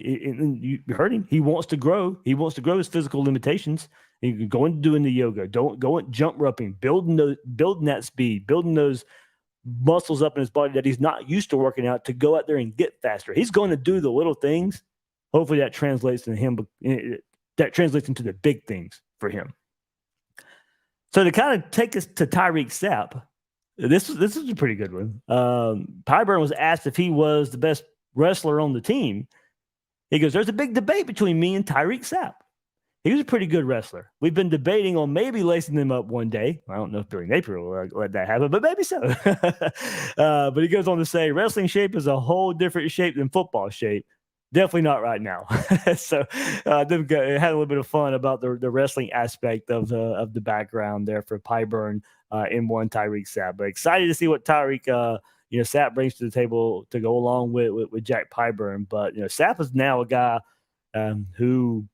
You heard him. He wants to grow. He wants to grow his physical limitations. He can go into doing the yoga, going jump roping, building that speed, building those muscles up in his body that he's not used to working out to go out there and get faster. He's going to do the little things. Hopefully that translates into him. That translates into the big things for him. So to kind of take us to Tyreak Sapp, this is a pretty good one. Pyburn was asked if he was the best wrestler on the team. He goes, "There's a big debate between me and Tyreak Sapp. He was a pretty good wrestler. We've been debating on maybe lacing him up one day. I don't know if Billy Napier will let that happen, but maybe so." But he goes on to say, "Wrestling shape is a whole different shape than football shape. Definitely not right now." So had a little bit of fun about the wrestling aspect of the background there for Pyburn in one Tyreak Sapp. But excited to see what Tyreak Sapp brings to the table to go along with Jack Pyburn. But Sapp is now a guy who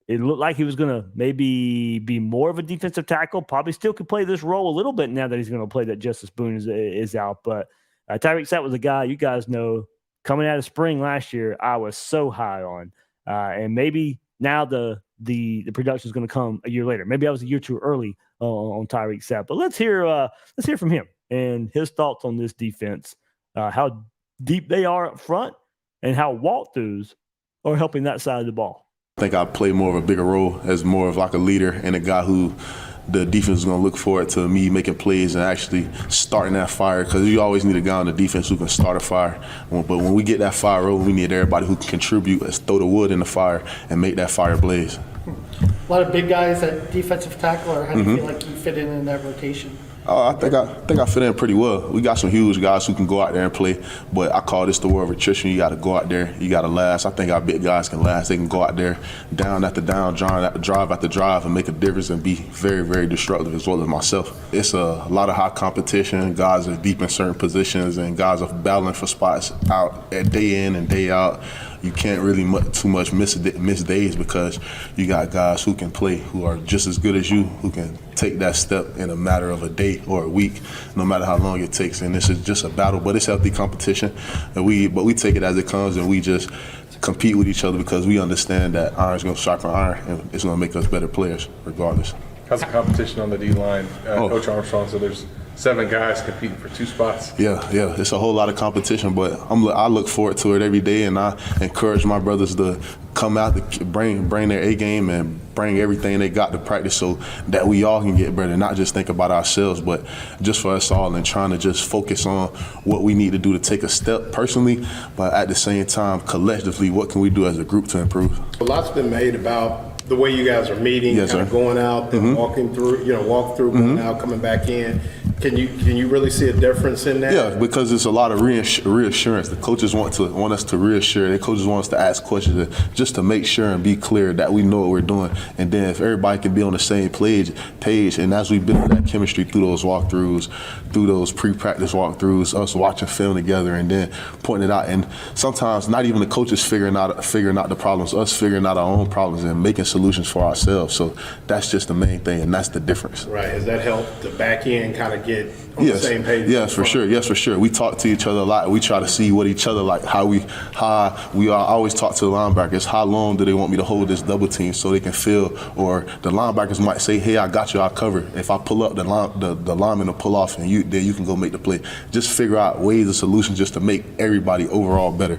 it looked like he was going to maybe be more of a defensive tackle. Probably still could play this role a little bit now that he's going to play that Justus Boone is out. But Tyreak Sapp was a guy you guys know. Coming out of spring last year, I was so high on, and maybe now the production is going to come a year later. Maybe I was a year too early on Tyreak Sapp. But let's hear from him and his thoughts on this defense, how deep they are up front, and how walkthroughs are helping that side of the ball. I think I play more of a bigger role as more of like a leader and a guy who the defense is going to look forward to me making plays and actually starting that fire, because you always need a guy on the defense who can start a fire. But when we get that fire rolling, we need everybody who can contribute, let's throw the wood in the fire and make that fire blaze. A lot of big guys at defensive tackle, or how do you feel like you fit in that rotation? I think I fit in pretty well. We got some huge guys who can go out there and play, but I call this the war of attrition. You got to go out there. You got to last. I think our big guys can last. They can go out there down after down, drive after drive, and make a difference and be very, very destructive as well as myself. It's a lot of high competition. Guys are deep in certain positions, and guys are battling for spots out day in and day out. You can't really too much miss days, because you got guys who can play, who are just as good as you, who can take that step in a matter of a day or a week, no matter how long it takes. And this is just a battle, but it's healthy competition. And we take it as it comes, and we just compete with each other because we understand that iron's going to sharpen iron, and it's going to make us better players regardless. How's the competition on the D-line? Coach Armstrong said there's 7 guys competing for 2 spots. Yeah, it's a whole lot of competition, but I look forward to it every day, and I encourage my brothers to come out to bring their A game and bring everything they got to practice, so that we all can get better, not just think about ourselves, but just for us all, and trying to just focus on what we need to do to take a step personally, but at the same time, collectively, what can we do as a group to improve? A lot's been made about the way you guys are meeting, yes, kind of going out and walking through, going out, coming back in. Can you really see a difference in that? Yeah, because it's a lot of reassurance. The coaches want us to reassure. The coaches want us to ask questions just to make sure and be clear that we know what we're doing. And then if everybody can be on the same page, and as we build that chemistry through those walkthroughs, through those pre-practice walkthroughs, us watching film together and then pointing it out. And sometimes not even the coaches figuring out the problems, us figuring out our own problems and making solutions for ourselves. So that's just the main thing, and that's the difference. Right. Has that helped the back end kind of get on the same page? Yes, for sure. Yes, for sure. We talk to each other a lot. We try to see what each other like, how we always talk to the linebackers. How long do they want me to hold this double team so they can feel, or the linebackers might say, "Hey, I got you, I'll cover. If I pull up, the lineman will pull off, and then you can go make the play." Just figure out ways and solutions just to make everybody overall better.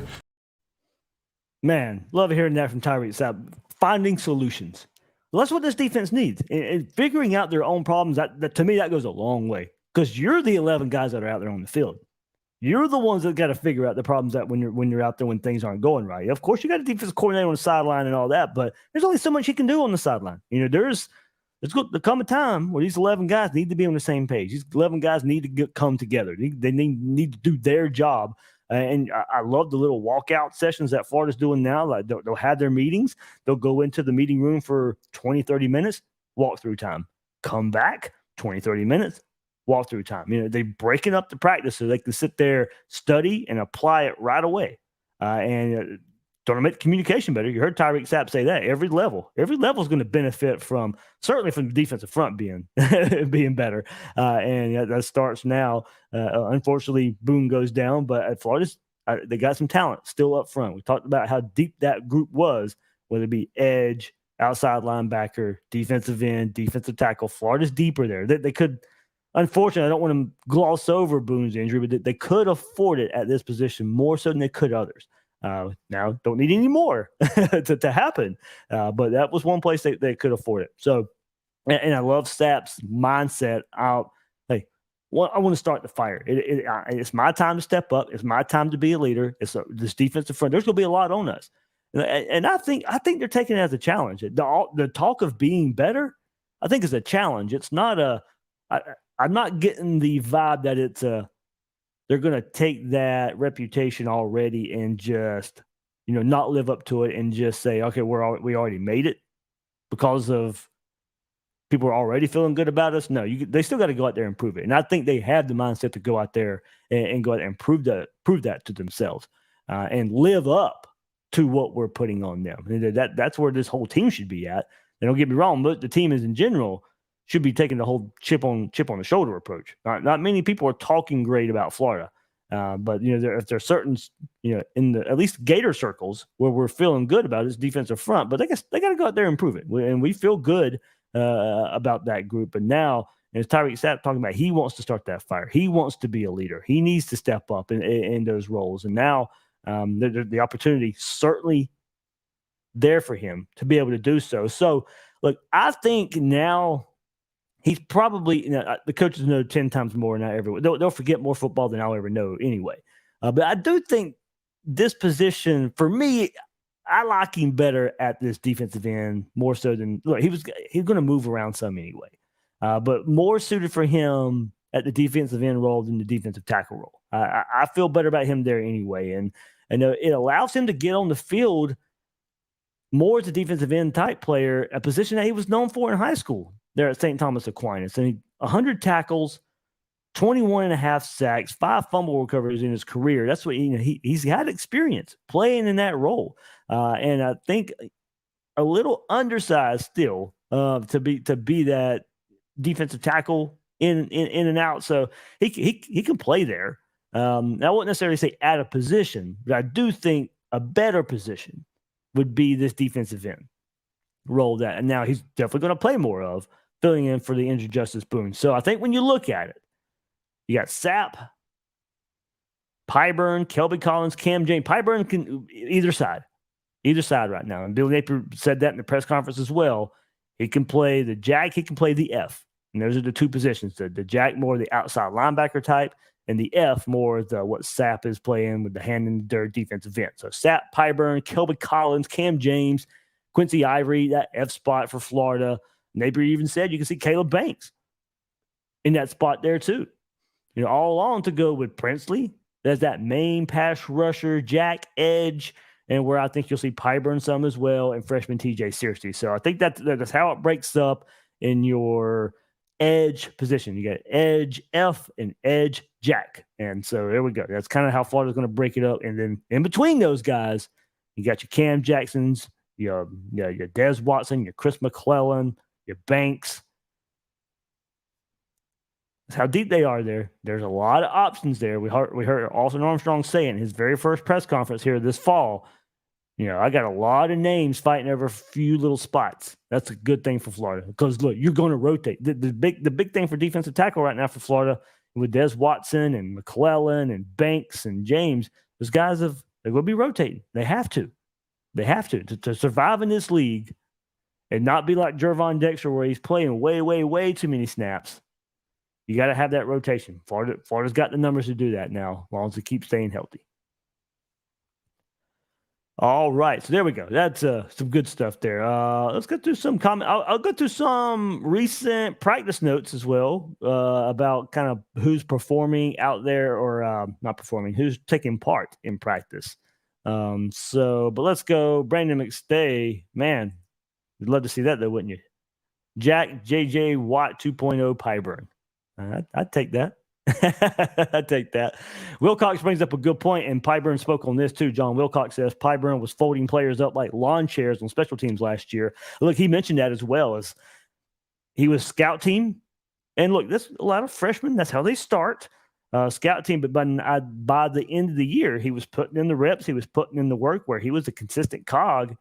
Man, love hearing that from Tyreak Sapp. Finding solutions. Well, that's what this defense needs. And figuring out their own problems, that to me, that goes a long way. Because you're the 11 guys that are out there on the field. You're the ones that got to figure out the problems that when you're out there when things aren't going right. Of course, you got a defensive coordinator on the sideline and all that, but there's only so much he can do on the sideline. There's going to come a time where these 11 guys need to be on the same page. These 11 guys need to come together. They need to do their job And I love the little walkout sessions that Florida's doing now. Like they'll have their meetings. They'll go into the meeting room for 20, 30 minutes, walk through time, come back 20, 30 minutes, walk through time. They breaking up the practice so they can sit there, study, and apply it right away. And don't make communication better. You heard Tyreak Sapp say that every level is going to benefit from certainly from the defensive front being better. And that starts now. Unfortunately, Boone goes down, but at Florida's they got some talent still up front. We talked about how deep that group was, whether it be edge, outside linebacker, defensive end, defensive tackle. Florida's deeper there. They could. Unfortunately, I don't want to gloss over Boone's injury, but they could afford it at this position more so than they could others. Now, don't need any more to happen, but that was one place they could afford it. So, and I love Sapp's mindset. I want to start the fire. It's my time to step up. It's my time to be a leader. This defensive front. There's going to be a lot on us, and I think they're taking it as a challenge. The talk of being better, I think, is a challenge. It's not I'm not getting the vibe that it's they're going to take that reputation already and just, not live up to it and just say, okay, we already made it because of people are already feeling good about us. No, they still got to go out there and prove it. And I think they have the mindset to go out there and go out there and prove that to themselves and live up to what we're putting on them. And that's where this whole team should be at. And don't get me wrong, but the team is in general should be taking the whole chip on the shoulder approach. Not many people are talking great about Florida, but if there's certain in the at least Gator circles where we're feeling good about his defensive front, but they got to go out there and prove it, and we feel good about that group. And now, as Tyreak Sapp talking about, he wants to start that fire. He wants to be a leader. He needs to step up in those roles. And now the opportunity certainly there for him to be able to do so. So, look, I think now. He's probably, the coaches know 10 times more than I ever would. They'll forget more football than I'll ever know anyway. But I do think this position, for me, I like him better at this defensive end more so than, look, he's going to move around some anyway. But more suited for him at the defensive end role than the defensive tackle role. I feel better about him there anyway. And it allows him to get on the field more as a defensive end type player, a position that he was known for in high school. There at St. Thomas Aquinas. And 100 tackles, 21 and a half sacks, 5 fumble recoveries in his career. That's what he's had experience playing in that role. And I think a little undersized still to be that defensive tackle in and out. So he can play there. I wouldn't necessarily say at a position, but I do think a better position would be this defensive end role that, and now he's definitely going to play more of, filling in for the injured Justus Boone. So I think when you look at it, you got Sapp, Pyburn, Kelby Collins, Cam James. Pyburn can either side right now. And Billy Napier said that in the press conference as well. He can play the jack, he can play the F. And those are the two positions. The jack more the outside linebacker type, and the F more the what Sapp is playing with the hand in the dirt defensive end. So Sapp, Pyburn, Kelby Collins, Cam James, Quincy Ivory, that F spot for Florida. Napier even said you can see Caleb Banks in that spot there too. All along to go with Princely. There's that main pass rusher, jack, edge, and where I think you'll see Pyburn some as well, and freshman TJ Searcy. So I think that's how it breaks up in your edge position. You got edge F and edge jack. And so there we go. That's kind of how Florida's going to break it up. And then in between those guys, you got your Cam Jacksons, your Des Watson, your Chris McClellan, your Banks. That's how deep they are there. There's a lot of options there. We heard Austin Armstrong say in his very first press conference here this fall, I got a lot of names fighting over a few little spots. That's a good thing for Florida because, look, you're going to rotate. The big thing for defensive tackle right now for Florida with Des Watson and McClellan and Banks and James, those guys they're going to be rotating. They have to. They have to survive in this league and not be like Jervon Dexter where he's playing way, way, way too many snaps. You got to have that rotation. Florida's got the numbers to do that now as long as they keep staying healthy. All right, so there we go. That's some good stuff there. Let's go through some comment. I'll go through some recent practice notes as well about kind of who's performing out there or not performing, who's taking part in practice. But let's go. Brandon McStay, man, you'd love to see that though, wouldn't you? Jack JJ Watt 2.0 Pyburn. I'd take that. I'd take that. Wilcox brings up a good point, and Pyburn spoke on this too. John Wilcox says Pyburn was folding players up like lawn chairs on special teams last year. Look, he mentioned that as well, as he was scout team. And look, this a lot of freshmen, that's how they start. Scout team, but by the end of the year, he was putting in the reps, he was putting in the work where he was a consistent cog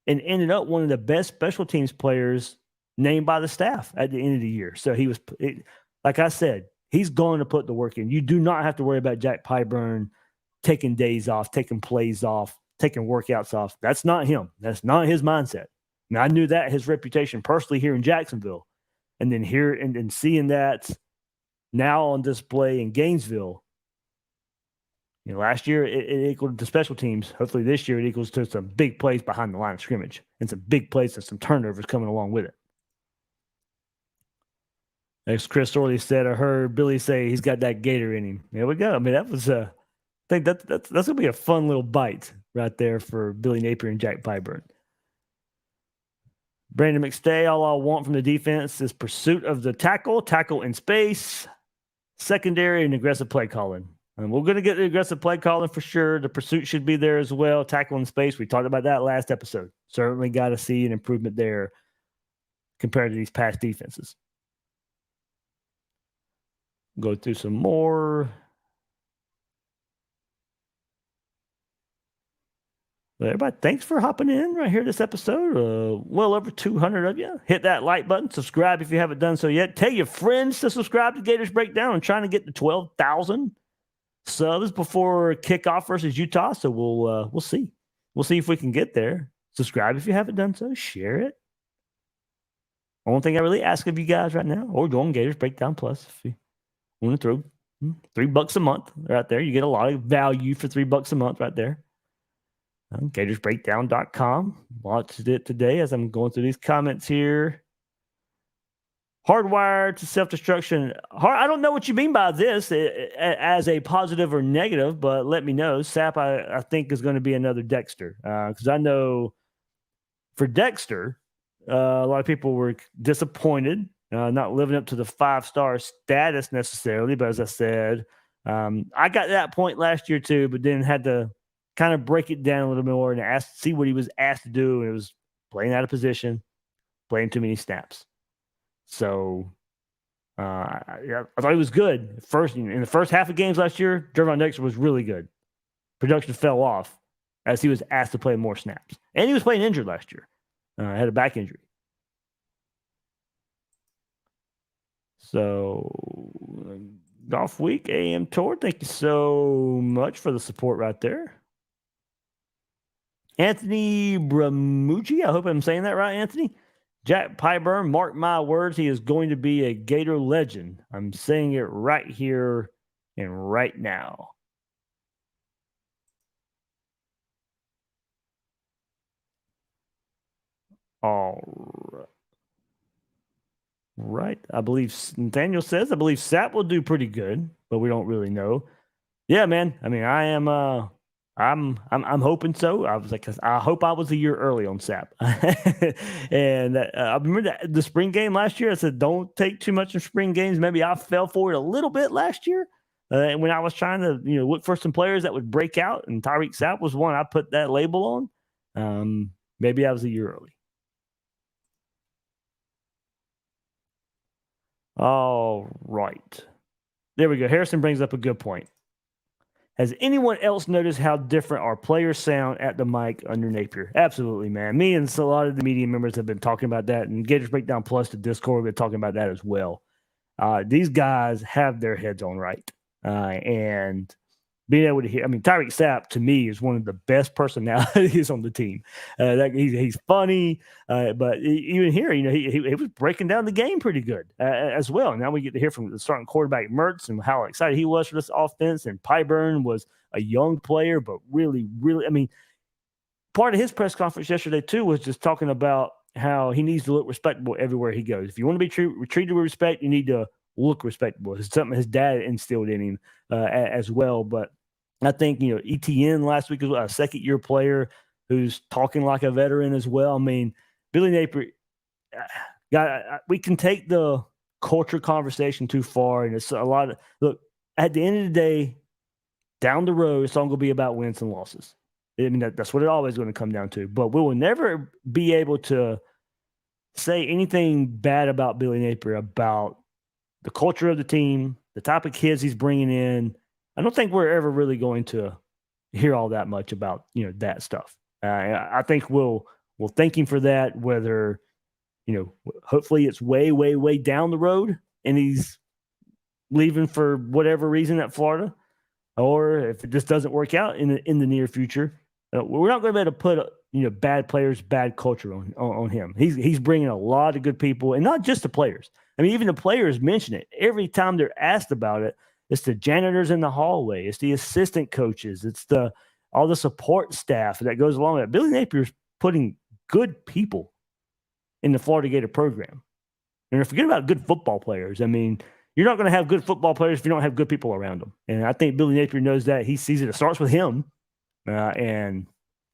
and ended up one of the best special teams players named by the staff at the end of the year. So he was, like I said, he's going to put the work in. You do not have to worry about Jack Pyburn taking days off, taking plays off, taking workouts off. That's not him. That's not his mindset. And I knew that, his reputation personally here in Jacksonville. And then here and seeing that now on display in Gainesville. You know, last year it equaled to special teams. Hopefully this year it equals to some big plays behind the line of scrimmage and some big plays and some turnovers coming along with it. As Chris Orley said, I heard Billy say he's got that Gator in him. There we go. I mean, that was I think that's going to be a fun little bite right there for Billy Napier and Jack Pyburn. Brandon McStay, all I want from the defense is pursuit of the tackle in space, secondary, and aggressive play calling. And we're going to get the aggressive play calling for sure. The pursuit should be there as well. Tackle in space, we talked about that last episode. Certainly got to see an improvement there compared to these past defenses. Go through some more. Well, everybody, thanks for hopping in right here this episode. Well over 200 of you. Hit that like button. Subscribe if you haven't done so yet. Tell your friends to subscribe to Gators Breakdown. I'm trying to get to 12,000 subs before kickoff versus Utah. So we'll see. We'll see if we can get there. Subscribe if you haven't done so. Share it. Only thing I really ask of you guys right now, or join Gators Breakdown Plus if you want to throw $3 a month right there. You get a lot of value for $3 a month right there. Gatorsbreakdown.com. Watched it today as I'm going through these comments here. Hardwired to self-destruction. I don't know what you mean by this as a positive or negative, but let me know. Sapp, I think, is going to be another Dexter. Because I know for Dexter, a lot of people were disappointed, not living up to the 5-star status necessarily. But as I said, I got to that point last year too, but then had to kind of break it down a little bit more and see what he was asked to do. And it was playing out of position, playing too many snaps. So I thought he was good. In the first half of games last year, Jervon Dexter was really good. Production fell off as he was asked to play more snaps. And he was playing injured last year. Had a back injury. So, Golf Week AM Tour, thank you so much for the support right there. Anthony Bramucci, I hope I'm saying that right, Anthony. Jack Pyburn, mark my words, he is going to be a Gator legend. I'm saying it right here and right now. All right. I believe Nathaniel says, I believe Sapp will do pretty good, but we don't really know. Yeah, man. I mean, I'm hoping so. I was like, I hope I was a year early on Sapp. And I remember the spring game last year. I said, don't take too much in spring games. Maybe I fell for it a little bit last year. And when I was trying to, look for some players that would break out, and Tyreak Sapp was one I put that label on. Maybe I was a year early. All right. There we go. Harrison brings up a good point. Has anyone else noticed how different our players sound at the mic under Napier? Absolutely, man. Me and a lot of the media members have been talking about that, and Gators Breakdown Plus, the Discord, we've been talking about that as well. These guys have their heads on right. And being able to hear, Tyreak Sapp, to me, is one of the best personalities on the team. He's funny, but even here, he was breaking down the game pretty good as well. Now we get to hear from the starting quarterback, Mertz, and how excited he was for this offense. And Pyburn was a young player, but really, really, part of his press conference yesterday too was just talking about how he needs to look respectable everywhere he goes. If you want to be treated with respect, you need to look respectable. It's something his dad instilled in him as well. But I think, ETN last week was a second-year player who's talking like a veteran as well. I mean, Billy Napier, we can take the culture conversation too far, and it's a lot of – look, at the end of the day, down the road, it's all going to be about wins and losses. I mean, that's what it always going to come down to. But we will never be able to say anything bad about Billy Napier, about the culture of the team, the type of kids he's bringing in. I don't think we're ever really going to hear all that much about, that stuff. I think we'll thank him for that, whether, hopefully it's way, way, way down the road and he's leaving for whatever reason at Florida, or if it just doesn't work out in the near future. We're not going to be able to put, bad players, bad culture on him. He's bringing a lot of good people, and not just the players. I mean, even the players mention it. Every time they're asked about it, it's the janitors in the hallway. It's the assistant coaches. It's all the support staff that goes along with it. Billy Napier's putting good people in the Florida Gator program. And forget about good football players. I mean, you're not going to have good football players if you don't have good people around them. And I think Billy Napier knows that. He sees it. It starts with him. And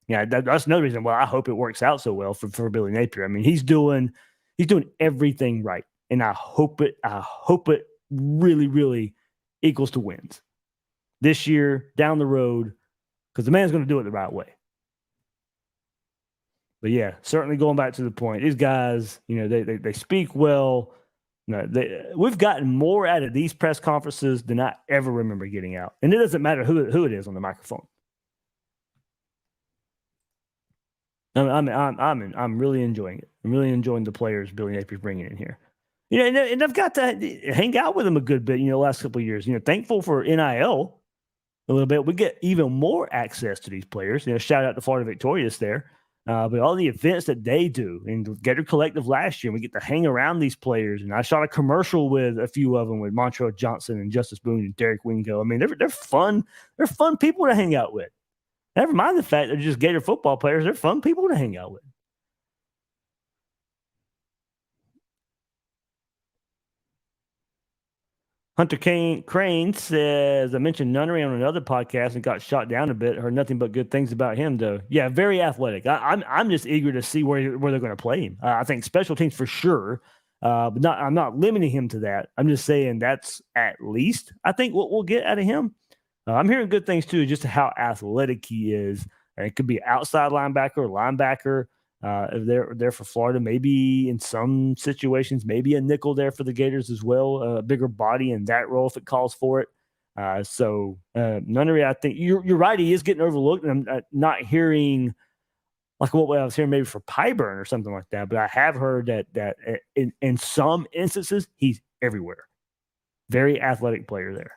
that's another reason why I hope it works out so well for Billy Napier. I mean, he's doing everything right. And I hope it really, really equals to wins this year, down the road, because the man's going to do it the right way. But yeah, certainly going back to the point, these guys, they speak well. We've gotten more out of these press conferences than I ever remember getting out, and it doesn't matter who it is on the microphone. I'm really enjoying it. I'm really enjoying the players Billy Napier's bringing in here. And I've got to hang out with them a good bit, the last couple of years. Thankful for NIL a little bit. We get even more access to these players. Shout out to Florida Victorious there. But all the events that they do, and Gator Collective last year, we get to hang around these players. And I shot a commercial with a few of them, with Montrell Johnson and Justus Boone and Derek Wingo. I mean, they're fun. They're fun people to hang out with. Never mind the fact they're just Gator football players. They're fun people to hang out with. Hunter Crane says, I mentioned Nunnery on another podcast and got shot down a bit. Heard nothing but good things about him, though. Yeah, very athletic. I'm just eager to see where they're going to play him. I think special teams for sure, but I'm not limiting him to that. I'm just saying that's at least, I think, what we'll get out of him. I'm hearing good things, too, just how athletic he is. It could be outside linebacker. If they're for Florida, maybe in some situations, maybe a nickel there for the Gators as well, a bigger body in that role if it calls for it. So Nunnery, I think you're right. He is getting overlooked, and I'm not hearing like what I was hearing maybe for Pyburn or something like that. But I have heard that in some instances, he's everywhere. Very athletic player there.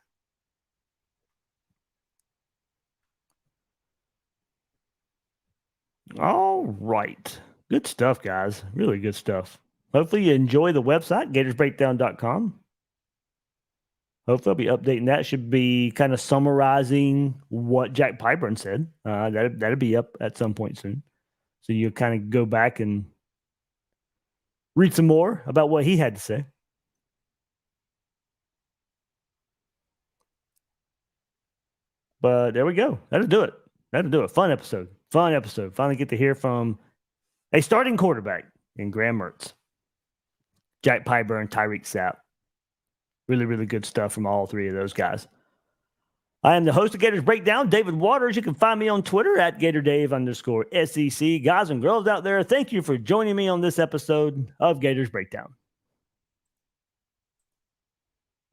All right. Good stuff, guys. Really good stuff. Hopefully you enjoy the website, gatorsbreakdown.com. Hopefully I'll be updating that. Should be kind of summarizing what Jack Pyburn said. That'll be up at some point soon. So you kind of go back and read some more about what he had to say. But there we go. That'll do it. Fun episode. Finally get to hear from a starting quarterback in Graham Mertz, Jack Pyburn, Tyreak Sapp. Really, really good stuff from all three of those guys. I am the host of Gators Breakdown, David Waters. You can find me on Twitter at GatorDave_SEC. Guys and girls out there, thank you for joining me on this episode of Gators Breakdown.